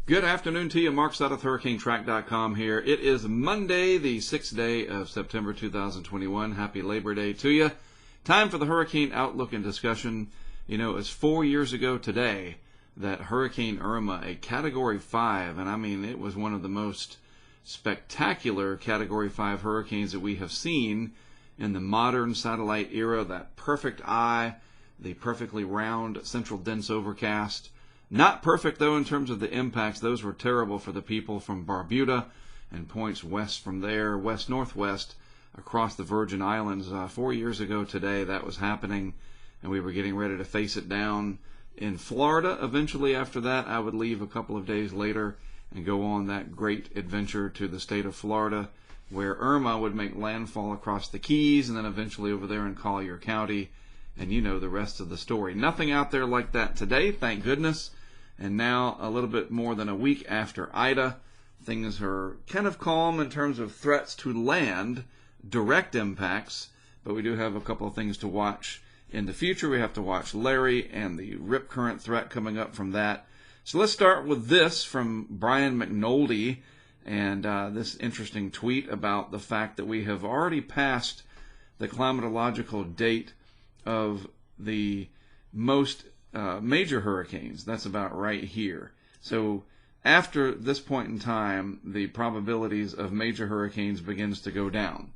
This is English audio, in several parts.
Good afternoon to you. Mark Stott of HurricaneTrack.com here. It is Monday, the 6th day of September 2021. Happy Labor Day to you. Time for the hurricane outlook and discussion. You know, it's 4 years ago today that Hurricane Irma, a Category 5, and I mean it was one of the most spectacular Category 5 hurricanes that we have seen in the modern satellite era. That perfect eye, the perfectly round central dense overcast. Not perfect, though, in terms of the impacts. Those were terrible for the people from Barbuda and points west from there, west-northwest, across the Virgin Islands. 4 years ago today, that was happening, and we were getting ready to face it down in Florida. Eventually, after that, I would leave a couple of days later and go on that great adventure to the state of Florida, where Irma would make landfall across the Keys and then eventually over there in Collier County. And you know the rest of the story. Nothing out there like that today, thank goodness. And now, a little bit more than a week after Ida, things are kind of calm in terms of threats to land, direct impacts, but we do have a couple of things to watch in the future. We have to watch Larry and the rip current threat coming up from that. So let's start with this from Brian McNulty and this interesting tweet about the fact that we have already passed the climatological date of the most major hurricanes. That's about right here. So after this point in time, the probabilities of major hurricanes begins to go down.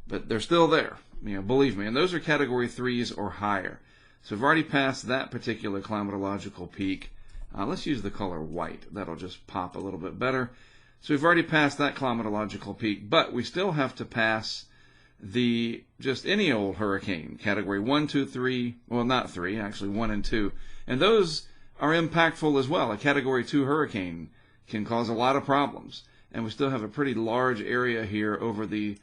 But they're still there, believe me. And those are Category 3s or higher. So we've already passed that particular climatological peak. Let's use the color white. That'll just pop a little bit better. So we've already passed that climatological peak, but we still have to pass the just any old hurricane, Category 1, 2, 3, well, not 3, actually 1 and 2. And those are impactful as well. A Category 2 hurricane can cause a lot of problems. And we still have a pretty large area here over the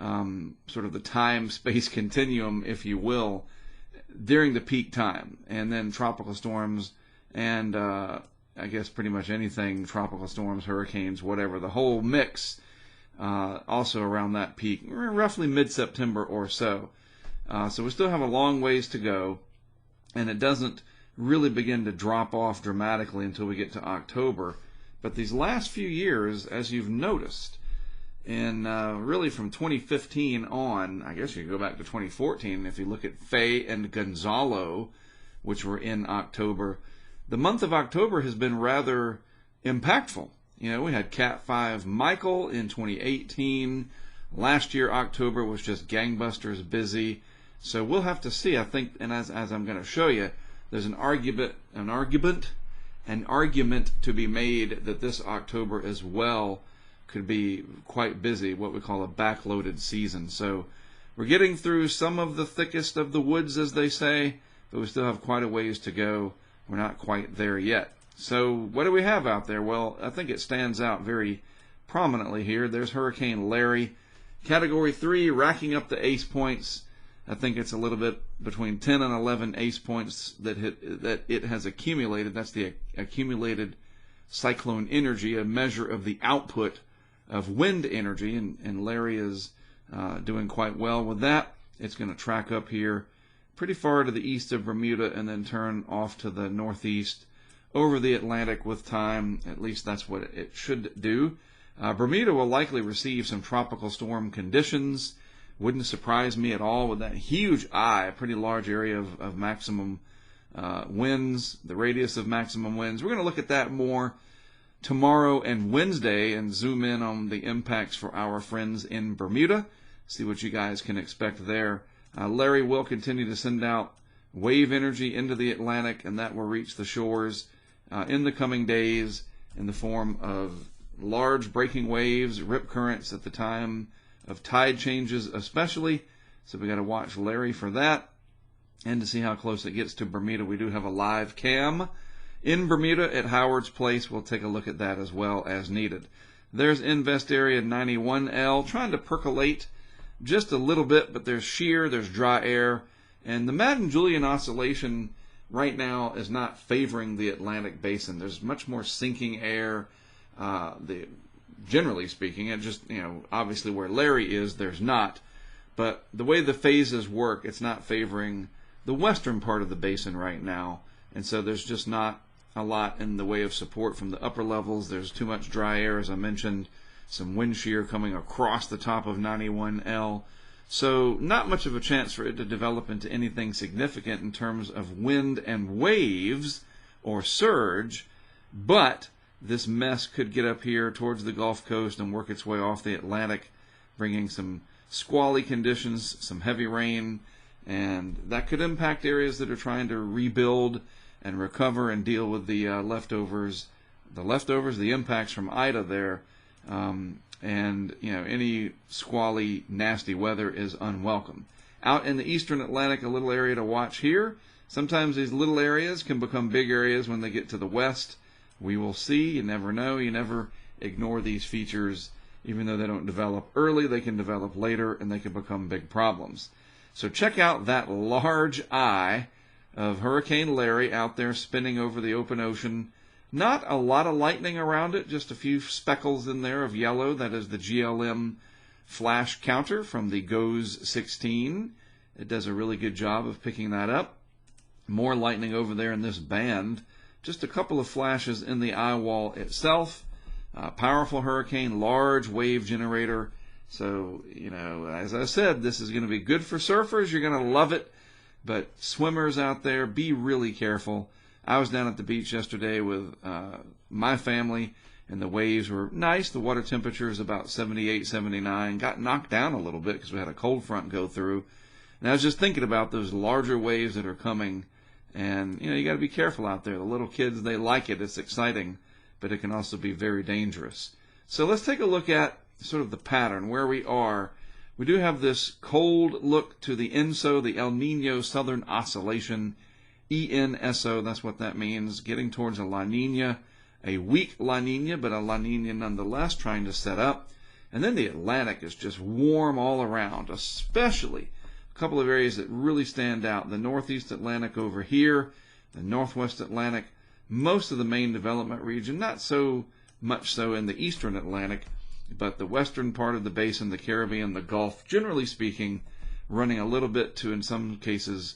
sort of the time-space continuum, if you will, during the peak time. And then tropical storms and I guess pretty much anything, tropical storms, hurricanes, whatever, the whole mix. Also around that peak, roughly mid-September or so. So we still have a long ways to go, and it doesn't really begin to drop off dramatically until we get to October. But these last few years, as you've noticed, and really from 2015 on, I guess you could go back to 2014 if you look at Faye and Gonzalo, which were in October, the month of October has been rather impactful. We had Cat 5 Michael in 2018. Last year, October was just gangbusters busy. So we'll have to see. I think, and as I'm going to show you, there's an argument to be made that this October as well could be quite busy, what we call a backloaded season. So we're getting through some of the thickest of the woods, as they say, but we still have quite a ways to go. We're not quite there yet. So what do we have out there? Well, I think it stands out very prominently here. There's Hurricane Larry, Category 3, racking up the ace points. I think it's a little bit between 10 and 11 ace points that it has accumulated. That's the accumulated cyclone energy, a measure of the output of wind energy, and Larry is doing quite well with that. It's going to track up here pretty far to the east of Bermuda and then turn off to the northeast over the Atlantic with time. At least that's what it should do. Bermuda will likely receive some tropical storm conditions. Wouldn't surprise me at all with that huge eye, a pretty large area of maximum winds, the radius of maximum winds. We're going to look at that more tomorrow and Wednesday and zoom in on the impacts for our friends in Bermuda. See what you guys can expect there. Larry will continue to send out wave energy into the Atlantic, and that will reach the shores in the coming days in the form of large breaking waves, rip currents at the time of tide changes especially. So we got to watch Larry for that. And to see how close it gets to Bermuda, we do have a live cam in Bermuda at Howard's Place. We'll take a look at that as well as needed. There's Invest Area 91L, trying to percolate just a little bit, but there's shear, there's dry air. And the Madden-Julian oscillation right now is not favoring the Atlantic basin. There's much more sinking air, generally speaking. And just, obviously where Larry is, there's not. But the way the phases work, it's not favoring the western part of the basin right now. And so there's just not a lot in the way of support from the upper levels. There's too much dry air, as I mentioned, some wind shear coming across the top of 91L. So not much of a chance for it to develop into anything significant in terms of wind and waves or surge, but this mess could get up here towards the Gulf Coast and work its way off the Atlantic, bringing some squally conditions, some heavy rain, and that could impact areas that are trying to rebuild and recover and deal with the leftovers, the impacts from Ida there. And any squally, nasty weather is unwelcome. Out in the eastern Atlantic, a little area to watch here. Sometimes these little areas can become big areas when they get to the west. We will see. You never know. You never ignore these features. Even though they don't develop early, they can develop later, and they can become big problems. So check out that large eye of Hurricane Larry out there spinning over the open ocean. Not a lot of lightning around it, just a few speckles in there of yellow. That is the GLM flash counter from the GOES 16. It does a really good job of picking that up. More lightning over there in this band. Just a couple of flashes in the eye wall itself. Powerful hurricane, large wave generator. So, as I said, this is going to be good for surfers. You're going to love it. But swimmers out there, be really careful. I was down at the beach yesterday with my family, and the waves were nice. The water temperature is about 78, 79. Got knocked down a little bit because we had a cold front go through. And I was just thinking about those larger waves that are coming. And, you got to be careful out there. The little kids, they like it. It's exciting. But it can also be very dangerous. So let's take a look at sort of the pattern, where we are. We do have this cold look to the ENSO, the El Nino Southern Oscillation, ENSO, that's what that means, getting towards a La Nina, a weak La Nina, but a La Nina nonetheless, trying to set up. And then the Atlantic is just warm all around, especially a couple of areas that really stand out. The Northeast Atlantic over here, the Northwest Atlantic, most of the main development region, not so much so in the Eastern Atlantic, but the western part of the basin, the Caribbean, the Gulf, generally speaking, running a little bit to, in some cases,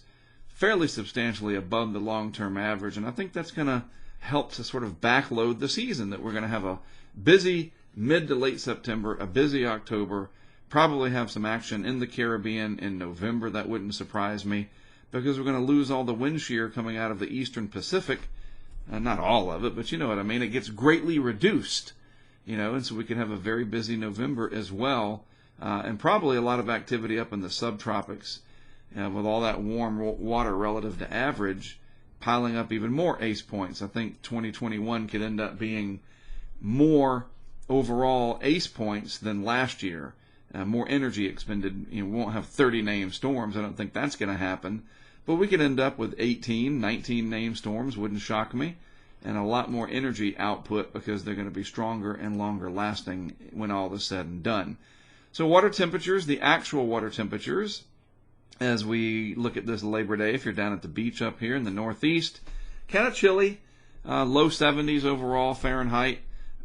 fairly substantially above the long-term average. And I think that's going to help to sort of backload the season, that we're going to have a busy mid to late September, a busy October, probably have some action in the Caribbean in November. That wouldn't surprise me, because we're going to lose all the wind shear coming out of the Eastern Pacific. Not all of it, but you know what I mean. It gets greatly reduced, and so we can have a very busy November as well, and probably a lot of activity up in the subtropics with all that warm water relative to average, piling up even more ACE points. I think 2021 could end up being more overall ACE points than last year. More energy expended. We won't have 30 named storms. I don't think that's going to happen. But we could end up with 18, 19 named storms, wouldn't shock me, and a lot more energy output because they're going to be stronger and longer lasting when all is said and done. So water temperatures, the actual water temperatures, as we look at this Labor Day, if you're down at the beach up here in the Northeast, kind of chilly, low 70s overall Fahrenheit,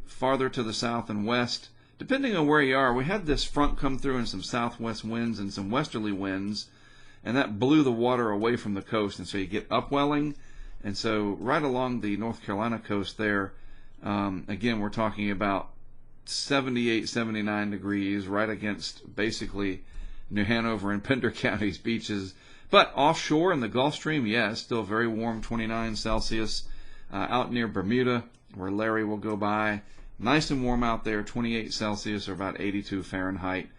farther to the south and west. Depending on where you are, we had this front come through and some southwest winds and some westerly winds, and that blew the water away from the coast, and so you get upwelling. And so right along the North Carolina coast there, again, we're talking about 78, 79 degrees right against basically New Hanover and Pender County's beaches. But offshore in the Gulf Stream, yeah, it's still very warm, 29 Celsius. Out near Bermuda, where Larry will go by, nice and warm out there, 28 Celsius or about 82 Fahrenheit.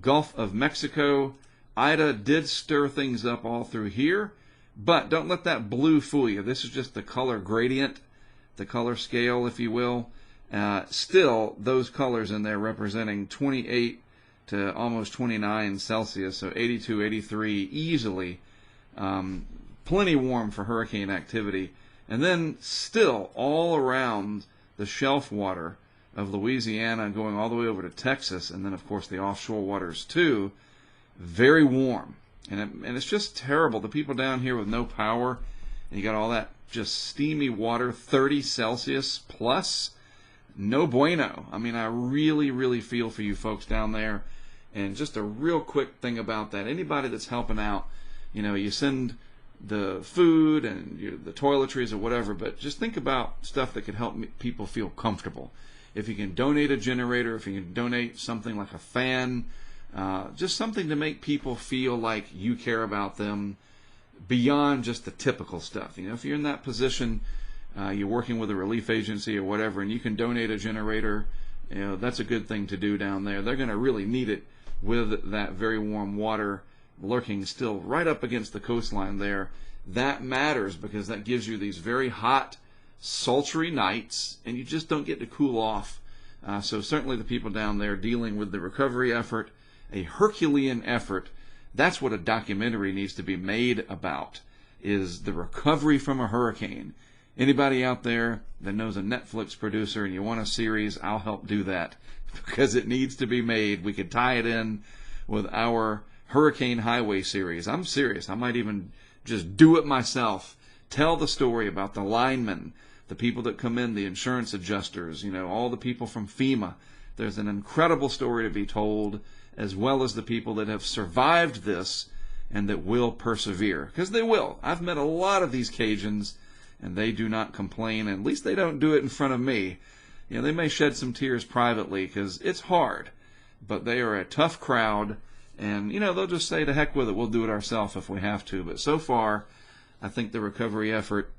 Gulf of Mexico, Ida did stir things up all through here, but don't let that blue fool you. This is just the color gradient, the color scale, if you will. Still, those colors in there representing 28 to almost 29 Celsius, so 82, 83 easily. Plenty warm for hurricane activity. And then still all around the shelf water of Louisiana going all the way over to Texas, and then of course the offshore waters too, very warm. And it's just terrible. The people down here with no power, and you got all that just steamy water, 30 Celsius plus, no bueno. I mean, I really, really feel for you folks down there. And just a real quick thing about that. Anybody that's helping out, you send the food and the toiletries or whatever, but just think about stuff that could help people feel comfortable. If you can donate a generator, if you can donate something like a fan, just something to make people feel like you care about them beyond just the typical stuff. If you're in that position, you're working with a relief agency or whatever, and you can donate a generator, that's a good thing to do down there. They're going to really need it with that very warm water lurking still right up against the coastline there. That matters because that gives you these very hot, sultry nights, and you just don't get to cool off. So certainly the people down there dealing with the recovery effort, a Herculean effort. That's what a documentary needs to be made about, is the recovery from a hurricane. Anybody out there that knows a Netflix producer and you want a series, I'll help do that because it needs to be made. We could tie it in with our Hurricane Highway series. I'm serious. I might even just do it myself. Tell the story about the linemen, the people that come in, the insurance adjusters, all the people from FEMA. There's an incredible story to be told, as well as the people that have survived this and that will persevere. Because they will. I've met a lot of these Cajuns, and they do not complain. At least they don't do it in front of me. They may shed some tears privately because it's hard. But they are a tough crowd. And, they'll just say, to heck with it, we'll do it ourselves if we have to. But so far, I think the recovery effort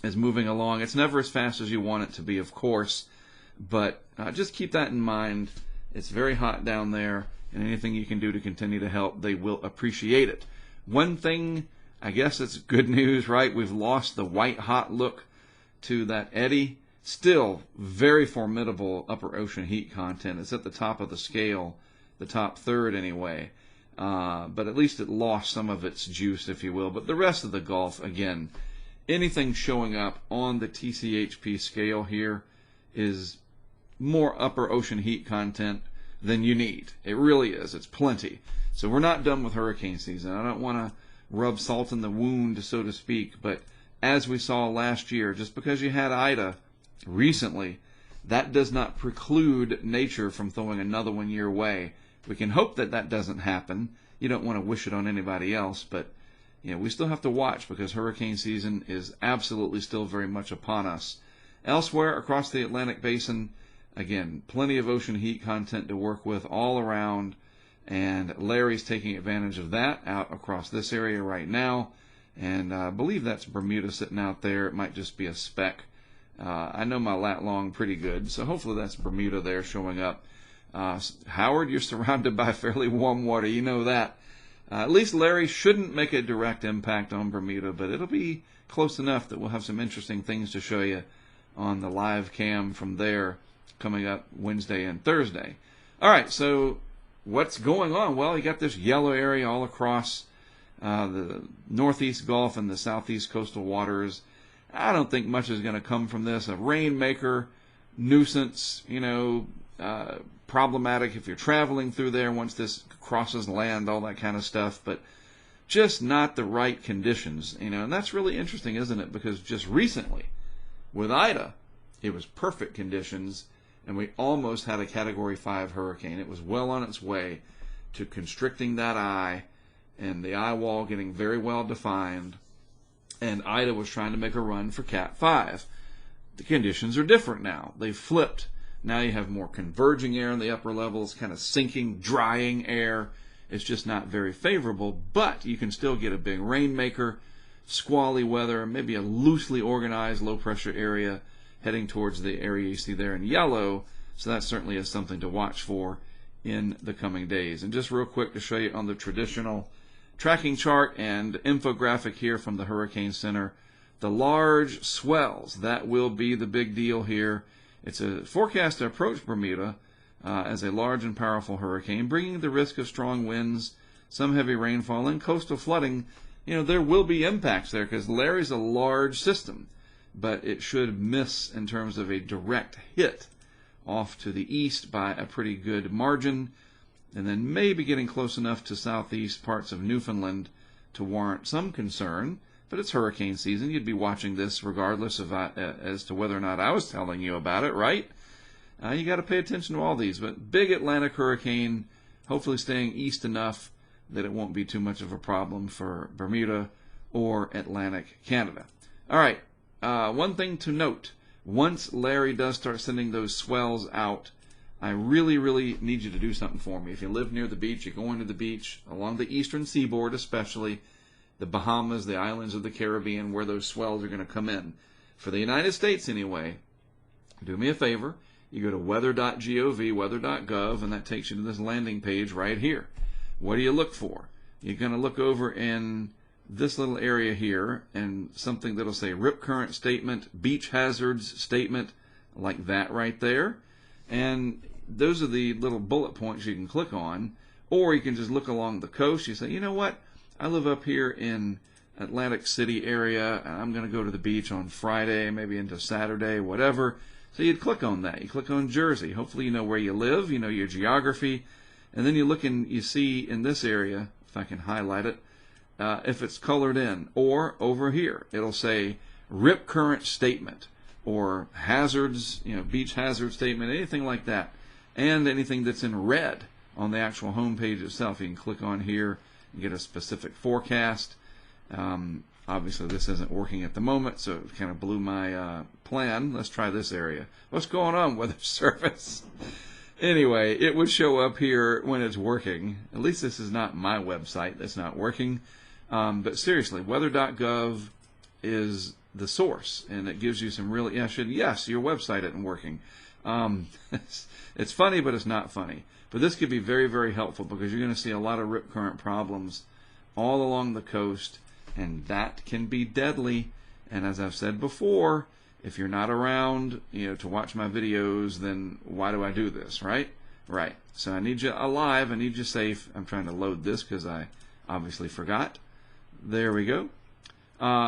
is moving along. It's never as fast as you want it to be, of course. But just keep that in mind. It's very hot down there. And anything you can do to continue to help, they will appreciate it. One thing, I guess it's good news, right? We've lost the white-hot look to that eddy. Still very formidable upper ocean heat content. It's at the top of the scale. The top third anyway, but at least it lost some of its juice, if you will. But the rest of the Gulf, again, anything showing up on the TCHP scale here is more upper ocean heat content than you need. It really is. It's plenty. So we're not done with hurricane season. I don't want to rub salt in the wound, so to speak, but as we saw last year, just because you had Ida recently, that does not preclude nature from throwing another one your way. We can hope that that doesn't happen. You don't want to wish it on anybody else, but we still have to watch because hurricane season is absolutely still very much upon us. Elsewhere across the Atlantic Basin, again, plenty of ocean heat content to work with all around, and Larry's taking advantage of that out across this area right now, and I believe that's Bermuda sitting out there. It might just be a speck. I know my lat long pretty good, so hopefully that's Bermuda there showing up. Howard, you're surrounded by fairly warm water. You know that. At least Larry shouldn't make a direct impact on Bermuda, but it'll be close enough that we'll have some interesting things to show you on the live cam from there coming up Wednesday and Thursday. All right, so what's going on? Well, you got this yellow area all across the northeast Gulf and the southeast coastal waters. I don't think much is going to come from this. A rainmaker, nuisance, problematic if you're traveling through there once this crosses land, all that kind of stuff, but just not the right conditions, and that's really interesting, isn't it? Because just recently with Ida, it was perfect conditions, and we almost had a Category 5 hurricane. It was well on its way to constricting that eye, and the eye wall getting very well defined, and Ida was trying to make a run for Cat 5. The conditions are different now. They've flipped. Now you have more converging air in the upper levels, kind of sinking, drying air. It's just not very favorable, but you can still get a big rainmaker, squally weather, maybe a loosely organized low-pressure area heading towards the area you see there in yellow. So that certainly is something to watch for in the coming days. And just real quick to show you on the traditional tracking chart and infographic here from the Hurricane Center, the large swells, that will be the big deal here. It's a forecast to approach Bermuda as a large and powerful hurricane, bringing the risk of strong winds, some heavy rainfall, and coastal flooding. There will be impacts there because Larry's a large system, but it should miss in terms of a direct hit off to the east by a pretty good margin, and then maybe getting close enough to southeast parts of Newfoundland to warrant some concern. But it's hurricane season. You'd be watching this regardless of as to whether or not I was telling you about it, right? You got to pay attention to all these. But big Atlantic hurricane, hopefully staying east enough that it won't be too much of a problem for Bermuda or Atlantic Canada. All right, one thing to note, once Larry does start sending those swells out, I really, really need you to do something for me. If you live near the beach, you're going to the beach, along the eastern seaboard especially, the Bahamas, the islands of the Caribbean, where those swells are going to come in. For the United States anyway, do me a favor. You go to weather.gov, weather.gov, and that takes you to this landing page right here. What do you look for? You're going to look over in this little area here and something that'll say rip current statement, beach hazards statement, like that right there. And those are the little bullet points you can click on. Or you can just look along the coast. You say, you know what? I live up here in Atlantic City area, and I'm going to go to the beach on Friday, maybe into Saturday, whatever. So you'd click on that. You click on Jersey. Hopefully you know where you live, you know your geography. And then you look and you see in this area, if I can highlight it, if it's colored in. Or over here, it'll say rip current statement or hazards, beach hazard statement, anything like that. And anything that's in red on the actual home page itself. You can click on here and get a specific forecast. Obviously, this isn't working at the moment, so it kind of blew my plan. Let's try this area. What's going on, Weather Service? Anyway, it would show up here when it's working. At least this is not my website that's not working. But seriously, weather.gov is the source, and it gives you some really, yes, your website isn't working. It's funny, but it's not funny. But this could be very, very helpful because you're going to see a lot of rip current problems all along the coast, and that can be deadly. And as I've said before, if you're not around, to watch my videos, then why do I do this, right? Right. So I need you alive. I need you safe. I'm trying to load this because I obviously forgot. There we go.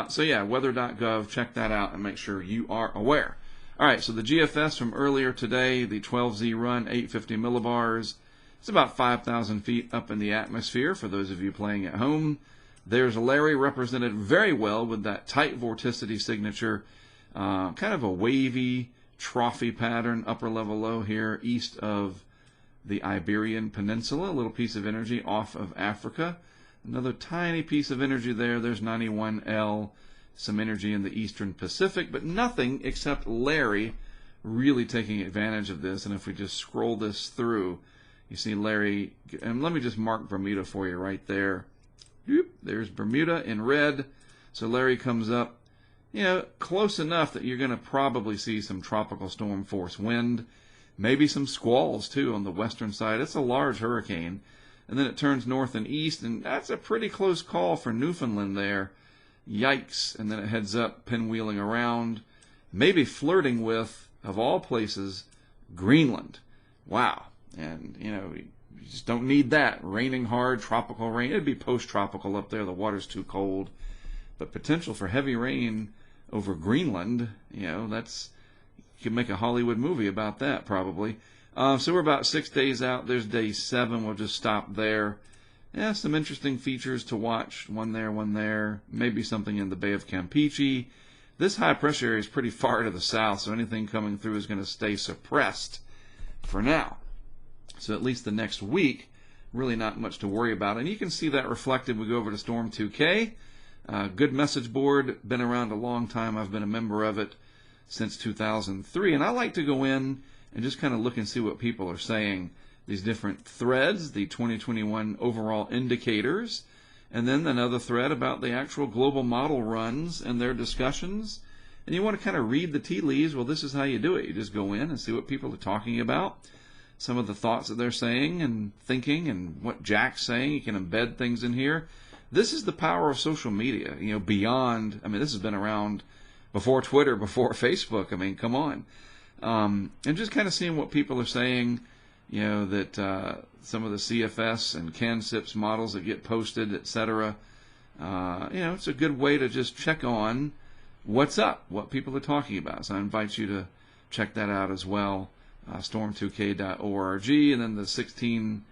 So yeah, weather.gov. Check that out and make sure you are aware. All right, so the GFS from earlier today, the 12Z run, 850 millibars. It's about 5,000 feet up in the atmosphere for those of you playing at home. There's Larry represented very well with that tight vorticity signature, kind of a wavy, trophy pattern, upper level low here, east of the Iberian Peninsula, a little piece of energy off of Africa. Another tiny piece of energy there. There's 91L. Some energy in the Eastern Pacific, but nothing except Larry really taking advantage of this. And if we just scroll this through, you see Larry, and let me just mark Bermuda for you right there. There's Bermuda in red. So Larry comes up, close enough that you're going to probably see some tropical storm force wind, maybe some squalls too on the western side. It's a large hurricane. And then it turns north and east, and that's a pretty close call for Newfoundland there. Yikes. And then it heads up, pinwheeling around, maybe flirting with, of all places, Greenland. Wow. And, you just don't need that. Raining hard, tropical rain. It'd be post-tropical up there. The water's too cold. But potential for heavy rain over Greenland, that's, you could make a Hollywood movie about that, probably. So we're about 6 days out. There's day 7. We'll just stop there. Yeah, some interesting features to watch. One there. Maybe something in the Bay of Campeche. This high pressure area is pretty far to the south, so anything coming through is going to stay suppressed for now. So at least the next week, really not much to worry about. And you can see that reflected. We go over to Storm 2K. Good message board. Been around a long time. I've been a member of it since 2003. And I like to go in and just kind of look and see what people are saying. These different threads, the 2021 overall indicators, and then another thread about the actual global model runs and their discussions. And you want to kind of read the tea leaves. Well, this is how you do it. You just go in and see what people are talking about, some of the thoughts that they're saying and thinking, and what Jack's saying. You can embed things in here. This is the power of social media, beyond, this has been around before Twitter, before Facebook. Come on. And just kind of seeing what people are saying. That some of the CFS and CANSIPS models that get posted, etc. It's a good way to just check on what's up, what people are talking about. So I invite you to check that out as well, storm2k.org. And then the 16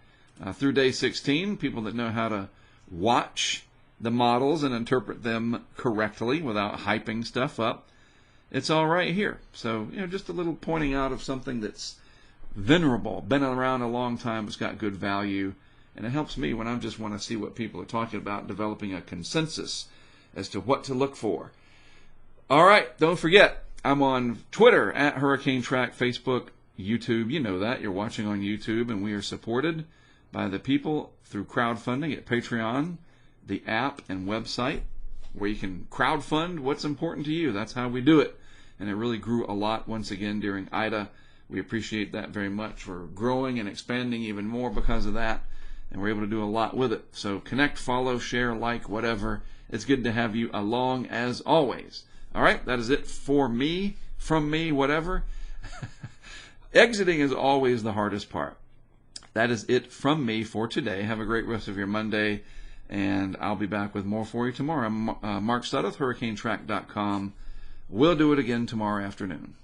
through day 16, people that know how to watch the models and interpret them correctly without hyping stuff up. It's all right here. So, just a little pointing out of something that's venerable, been around a long time, it's got good value, and it helps me when I just want to see what people are talking about, developing a consensus as to what to look for. All right, don't forget, I'm on Twitter at HurricaneTrack, Facebook, YouTube. You know that. You're watching on YouTube, and we are supported by the people through crowdfunding at Patreon, the app and website, where you can crowdfund what's important to you. That's how we do it. And it really grew a lot once again during Ida. We appreciate that very much. We're growing and expanding even more because of that, and we're able to do a lot with it. So connect, follow, share, like, whatever. It's good to have you along as always. All right, that is it for me, from me, whatever. Exiting is always the hardest part. That is it from me for today. Have a great rest of your Monday, and I'll be back with more for you tomorrow. I'm Mark Sudduth, HurricaneTrack.com. We'll do it again tomorrow afternoon.